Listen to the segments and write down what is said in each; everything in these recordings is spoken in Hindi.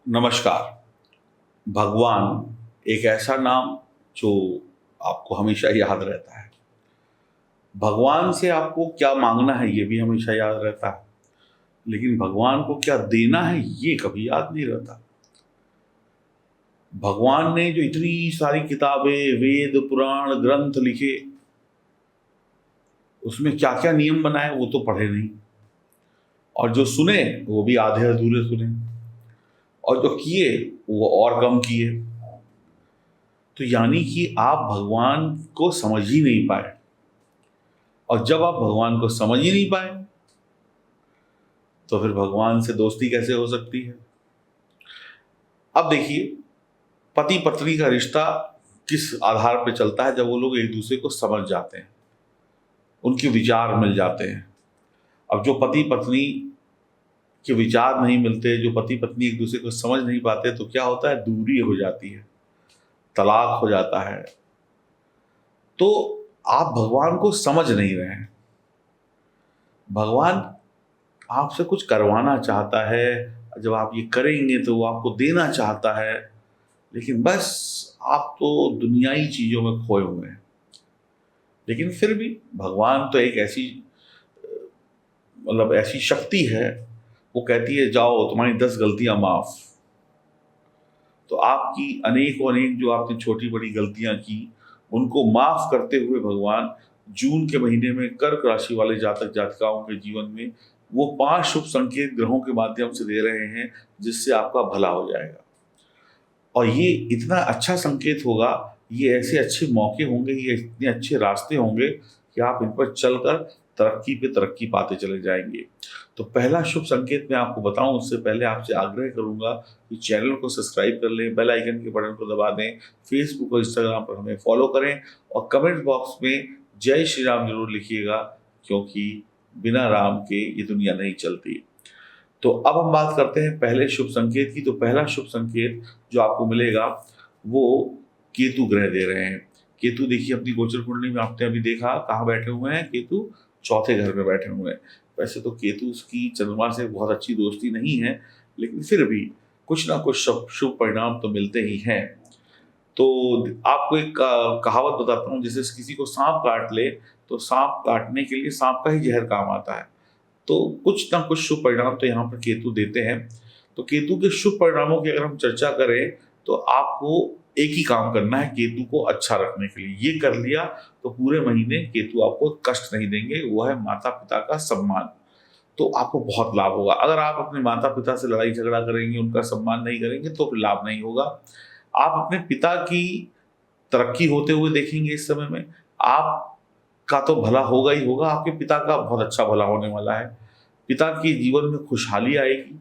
नमस्कार। भगवान एक ऐसा नाम जो आपको हमेशा याद रहता है। भगवान से आपको क्या मांगना है ये भी हमेशा याद रहता है, लेकिन भगवान को क्या देना है ये कभी याद नहीं रहता। भगवान ने जो इतनी सारी किताबें, वेद, पुराण, ग्रंथ लिखे, उसमें क्या क्या नियम बनाए वो तो पढ़े नहीं, और जो सुने वो भी आधे अधूरे सुने, और जो किए वो और कम किए। तो यानी कि आप भगवान को समझ ही नहीं पाए, और जब आप भगवान को समझ ही नहीं पाए तो फिर भगवान से दोस्ती कैसे हो सकती है। अब देखिए, पति पत्नी का रिश्ता किस आधार पर चलता है? जब वो लोग एक दूसरे को समझ जाते हैं, उनके विचार मिल जाते हैं। अब जो पति पत्नी के विचार नहीं मिलते, जो पति पत्नी एक दूसरे को समझ नहीं पाते, तो क्या होता है? दूरी हो जाती है, तलाक हो जाता है। तो आप भगवान को समझ नहीं रहे हैं। भगवान आपसे कुछ करवाना चाहता है, जब आप ये करेंगे तो वो आपको देना चाहता है, लेकिन बस आप तो दुनियाई चीजों में खोए हुए हैं। लेकिन फिर भी भगवान तो एक ऐसी ऐसी शक्ति है, वो कहती है जाओ तुम्हारी 10 गलतियां माफ। तो आपकी अनेक जो आपने छोटी बड़ी गलतियां की, उनको माफ करते हुए भगवान जून के महीने में कर्क राशि वाले जातक जातिकाओं के जीवन में वो 5 शुभ संकेत ग्रहों के माध्यम से दे रहे हैं, जिससे आपका भला हो जाएगा। और ये इतना अच्छा संकेत होगा, ये ऐसे अच्छे मौके होंगे, ये इतने अच्छे रास्ते होंगे कि आप इन पर चलकर तरक्की पे तरक्की पाते चले जाएंगे। तो पहला शुभ संकेत मैं आपको बताऊं, उससे पहले आपसे आग्रह करूंगा कि चैनल को सब्सक्राइब कर लें, बेल आइकन के बटन को दबा दें, फेसबुक और इंस्टाग्राम पर हमें फॉलो करें, और कमेंट बॉक्स में जय श्री राम जरूर लिखिएगा, क्योंकि बिना राम के ये दुनिया नहीं चलती। तो अब हम बात करते हैं पहले शुभ संकेत की। तो पहला शुभ संकेत जो आपको मिलेगा वो केतु ग्रह दे रहे हैं। केतु देखिए अपनी गोचर कुंडली में आपने अभी देखा कहाँ बैठे हुए हैं, केतु चौथे घर में बैठे हुए हैं। वैसे तो केतु की चंद्रमा से बहुत अच्छी दोस्ती नहीं है, लेकिन फिर भी कुछ ना कुछ शुभ परिणाम तो मिलते ही हैं। तो आपको एक कहावत बताता हूँ, जैसे किसी को सांप काट ले तो सांप काटने के लिए सांप का ही जहर काम आता है। तो कुछ ना कुछ शुभ परिणाम तो यहाँ पर केतु देते हैं। तो केतु के शुभ परिणामों की अगर हम चर्चा करें तो आपको एक ही काम करना है केतु को अच्छा रखने के लिए। ये कर लिया तो पूरे महीने केतु आपको कष्ट नहीं देंगे, वो है माता पिता का सम्मान। तो आपको बहुत लाभ होगा। अगर आप अपने माता पिता से लड़ाई झगड़ा करेंगे, उनका सम्मान नहीं करेंगे, तो फिर लाभ नहीं होगा। आप अपने पिता की तरक्की होते हुए देखेंगे इस समय में, आपका तो भला होगा ही होगा, आपके पिता का बहुत अच्छा भला होने वाला है, पिता के जीवन में खुशहाली आएगी।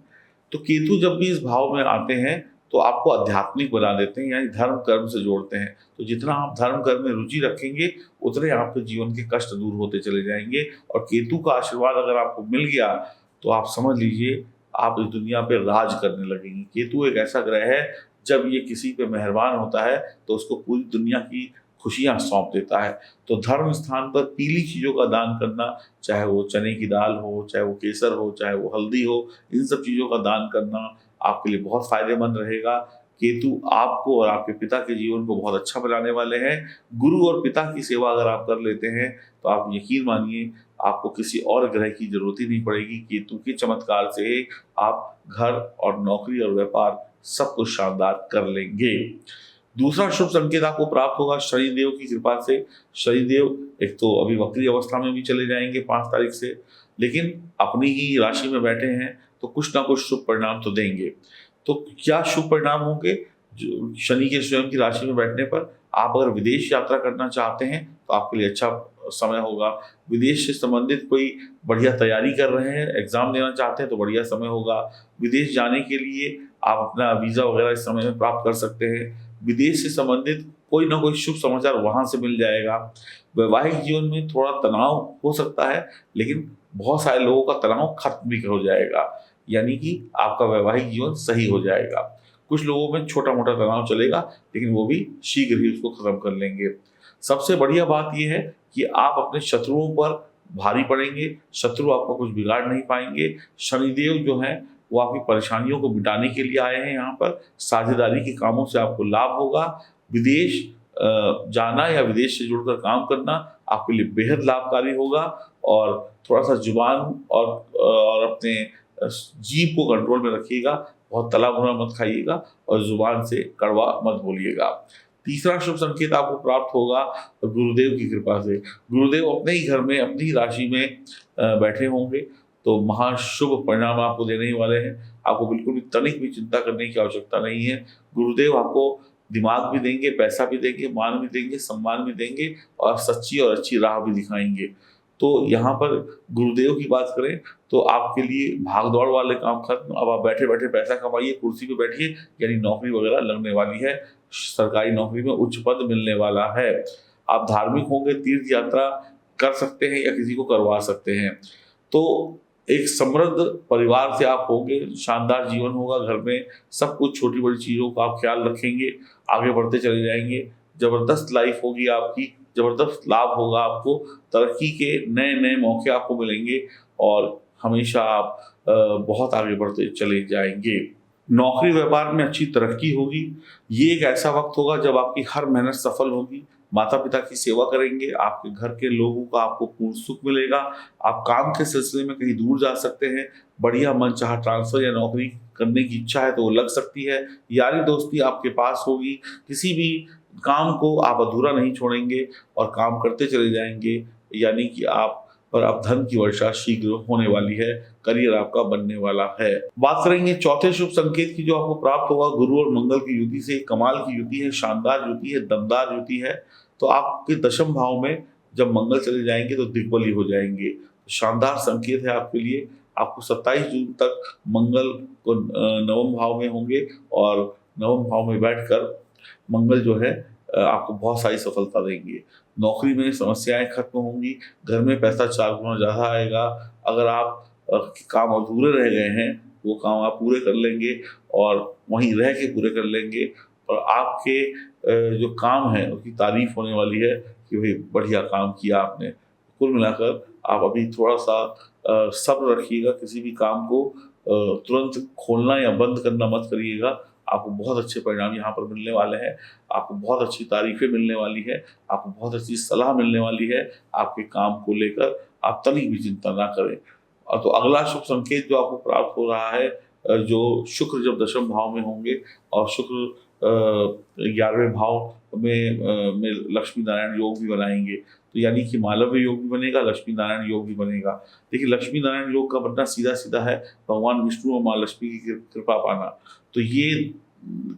तो केतु जब भी इस भाव में आते हैं तो आपको आध्यात्मिक बना देते हैं, यानी धर्म कर्म से जोड़ते हैं। तो जितना आप धर्म कर्म में रुचि रखेंगे, उतने आपके जीवन के कष्ट दूर होते चले जाएंगे। और केतु का आशीर्वाद अगर आपको मिल गया तो आप समझ लीजिए आप इस दुनिया पे राज करने लगेंगे। केतु एक ऐसा ग्रह है, जब ये किसी पे मेहरबान होता है तो उसको पूरी दुनिया की खुशियां सौंप देता है। तो धर्म स्थान पर पीली चीजों का दान करना, चाहे वो चने की दाल हो, चाहे वो केसर हो, चाहे वो हल्दी हो, इन सब चीजों का दान करना आपके लिए बहुत फायदेमंद रहेगा। केतु आपको और आपके पिता के जीवन को बहुत अच्छा बनाने वाले हैं। गुरु और पिता की सेवा अगर आप कर लेते हैं तो आप यकीन मानिए आपको किसी और ग्रह की जरूरत ही नहीं पड़ेगी। केतु के चमत्कार से आप घर और नौकरी और व्यापार सब कुछ शानदार कर लेंगे। दूसरा शुभ संकेत आपको प्राप्त होगा शनिदेव की कृपा से। शनिदेव एक तो अभी वक्री अवस्था में भी चले जाएंगे 5 तारीख से, लेकिन अपनी ही राशि में बैठे हैं तो कुछ ना कुछ शुभ परिणाम तो देंगे। तो क्या शुभ परिणाम होंगे? जो शनि के स्वयं की राशि में बैठने पर आप अगर विदेश यात्रा करना चाहते हैं तो आपके लिए अच्छा समय होगा। विदेश से संबंधित कोई बढ़िया तैयारी कर रहे हैं, एग्जाम देना चाहते हैं तो बढ़िया समय होगा। विदेश जाने के लिए आप अपना वीजा वगैरह इस समय में प्राप्त कर सकते हैं। विदेश से संबंधित कोई ना कोई शुभ समाचार वहां से मिल जाएगा। वैवाहिक जीवन में थोड़ा तनाव हो सकता है, लेकिन बहुत सारे लोगों का तनाव खत्म भी हो जाएगा, यानी कि आपका वैवाहिक जीवन सही हो जाएगा। कुछ लोगों में छोटा मोटा तनाव चलेगा, लेकिन वो भी शीघ्र ही उसको खत्म कर लेंगे। सबसे बढ़िया बात यह है कि आप अपने शत्रुओं पर भारी पड़ेंगे, शत्रु आपको कुछ बिगाड़ नहीं पाएंगे। शनिदेव जो हैं वो आपकी परेशानियों को मिटाने के लिए आए हैं यहाँ पर। साझेदारी के कामों से आपको लाभ होगा। विदेश जाना या विदेश से जुड़कर काम करना आपके लिए बेहद लाभकारी होगा। और थोड़ा सा जुबान और अपने जीभ को कंट्रोल में रखिएगा। बहुत तला भुना मत खाइएगा और जुबान से कड़वा मत बोलिएगा। तीसरा शुभ संकेत आपको प्राप्त होगा गुरुदेव की कृपा से। गुरुदेव अपने ही घर में, अपनी ही राशि में बैठे होंगे, तो महाशुभ परिणाम आपको देने ही वाले हैं। आपको बिल्कुल भी तनिक भी चिंता करने की आवश्यकता नहीं है। गुरुदेव आपको दिमाग भी देंगे, पैसा भी देंगे, मान भी देंगे, सम्मान भी देंगे और सच्ची और अच्छी राह भी दिखाएंगे। तो यहाँ पर गुरुदेव की बात करें तो आपके लिए भाग दौड़ वाले काम खत्म। अब आप बैठे बैठे पैसा कमाइए, कुर्सी पे बैठिए, यानी नौकरी वगैरह लगने वाली है। सरकारी नौकरी में उच्च पद मिलने वाला है। आप धार्मिक होंगे, तीर्थ यात्रा कर सकते हैं या किसी को करवा सकते हैं। तो एक समृद्ध परिवार से आप होंगे, शानदार जीवन होगा। घर में सब कुछ, छोटी बड़ी चीज़ों का आप ख्याल रखेंगे, आगे बढ़ते चले जाएंगे। जबरदस्त लाइफ होगी आपकी, जबरदस्त लाभ होगा आपको। तरक्की के नए नए मौके आपको मिलेंगे और हमेशा आप बहुत आगे बढ़ते चले जाएंगे। नौकरी व्यापार में अच्छी तरक्की होगी। ये एक ऐसा वक्त होगा जब आपकी हर मेहनत सफल होगी। माता पिता की सेवा करेंगे, आपके घर के लोगों का आपको पूर्ण सुख मिलेगा। आप काम के सिलसिले में कहीं दूर जा सकते हैं। बढ़िया मनचाहा ट्रांसफर या नौकरी करने की इच्छा है तो वो लग सकती है। यारी दोस्ती आपके पास होगी। किसी भी काम को आप अधूरा नहीं छोड़ेंगे और काम करते चले जाएंगे, यानी कि आप पर अब धन की वर्षा शीघ्र होने वाली है। करियर आपका बनने वाला है। बात करेंगे चौथे शुभ संकेत की, जो आपको प्राप्त होगा गुरु और मंगल की युति से। कमाल की युति है, शानदार युति है, दमदार युति है। तो आपके दशम भाव में जब मंगल चले जाएंगे तो दिग्बली हो जाएंगे। शानदार संकेत है आपके लिए। आपको 27 जून तक मंगल को नवम भाव में होंगे और नवम भाव में बैठकर मंगल जो है आपको बहुत सारी सफलता देंगे। नौकरी में समस्याएं खत्म होंगी। घर में पैसा 4 गुना ज़्यादा आएगा। अगर आप काम अधूरे रह गए हैं वो काम आप पूरे कर लेंगे और वहीं रह के पूरे कर लेंगे। और आपके जो काम है उसकी तारीफ होने वाली है कि भाई बढ़िया काम किया आपने। कुल मिलाकर आप अभी थोड़ा सा सब्र रखिएगा। किसी भी काम को तुरंत खोलना या बंद करना मत करिएगा। आपको बहुत अच्छे परिणाम यहाँ पर मिलने वाले हैं। आपको बहुत अच्छी तारीफें मिलने वाली है। आपको बहुत अच्छी सलाह मिलने वाली है। आपके काम को लेकर आप तनिक भी चिंता ना करें। और तो अगला शुभ संकेत जो आपको प्राप्त हो रहा है, जो शुक्र जब दशम भाव में होंगे और शुक्र 11वें भाव में लक्ष्मी नारायण योग भी बनाएंगे, तो यानी कि मालव्य योग भी बनेगा, लक्ष्मी नारायण योग भी बनेगा। देखिए, लक्ष्मी नारायण योग का बनना सीधा सीधा है भगवान विष्णु और माँ लक्ष्मी की कृपा पाना। तो ये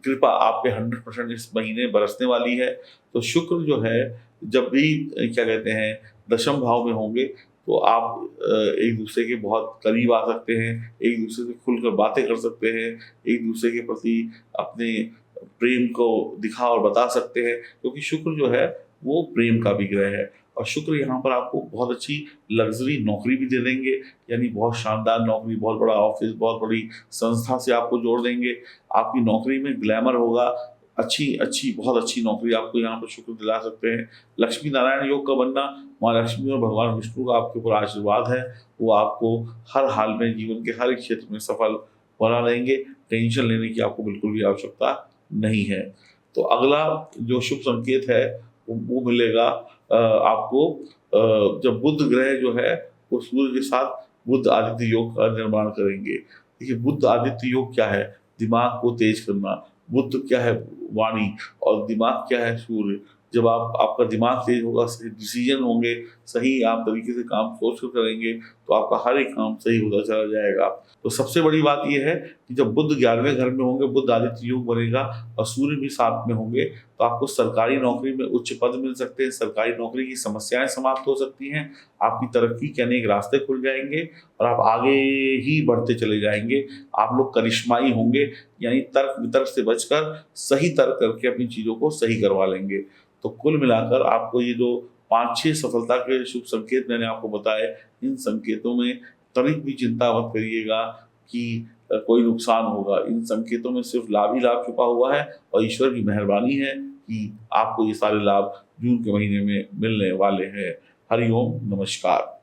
कृपा आप पे 100% इस महीने बरसने वाली है। तो शुक्र जो है जब भी क्या कहते हैं दशम भाव में होंगे तो आप एक दूसरे के बहुत करीब आ सकते हैं, एक दूसरे से खुलकर बातें कर सकते हैं, एक दूसरे के प्रति अपने प्रेम को दिखा और बता सकते हैं, क्योंकि शुक्र जो है वो प्रेम का भी ग्रह है। और शुक्र यहाँ पर आपको बहुत अच्छी लग्जरी नौकरी भी दे देंगे, यानी बहुत शानदार नौकरी, बहुत बड़ा ऑफिस, बहुत बड़ी संस्था से आपको जोड़ देंगे। आपकी नौकरी में ग्लैमर होगा, अच्छी बहुत अच्छी नौकरी आपको यहाँ पर शुक्र दिला सकते हैं। लक्ष्मी नारायण योग का बनना, माँ लक्ष्मी और भगवान विष्णु का आपके ऊपर आशीर्वाद है। वो आपको हर हाल में जीवन के हर एक क्षेत्र में सफल बना देंगे। टेंशन लेने की आपको बिल्कुल भी आवश्यकता नहीं है। तो अगला जो शुभ संकेत है वो मिलेगा आपको जब बुध ग्रह जो है वो सूर्य के साथ बुध आदित्य योग का निर्माण करेंगे। देखिए, बुध आदित्य योग क्या है? दिमाग को तेज करना। बुध क्या है? वाणी। और दिमाग क्या है? सूर्य। जब आपका दिमाग तेज होगा, सही डिसीजन होंगे, सही आप तरीके से काम सोच कर करेंगे, तो आपका हर एक काम सही होता चला जाएगा। तो सबसे बड़ी बात यह है कि जब बुध 11वें घर में होंगे, बुध आदित्य योग बनेगा और सूर्य भी साथ में होंगे, तो आपको सरकारी नौकरी में उच्च पद मिल सकते हैं। सरकारी नौकरी की समस्याएं समाप्त हो सकती हैं। आपकी तरक्की के अनेक रास्ते खुल जाएंगे और आप आगे ही बढ़ते चले जाएंगे। आप लोग करिश्माई होंगे, यानी तर्क वितर्क से बचकर सही तर्क करके अपनी चीज़ों को सही करवा लेंगे। तो कुल मिलाकर आपको ये जो 5-6 सफलता के शुभ संकेत मैंने आपको बताए, इन संकेतों में तनिक भी चिंता मत करिएगा कि कोई नुकसान होगा। इन संकेतों में सिर्फ लाभ ही लाभ छुपा हुआ है और ईश्वर की मेहरबानी है कि आपको ये सारे लाभ जून के महीने में मिलने वाले हैं। हरि ओम, नमस्कार।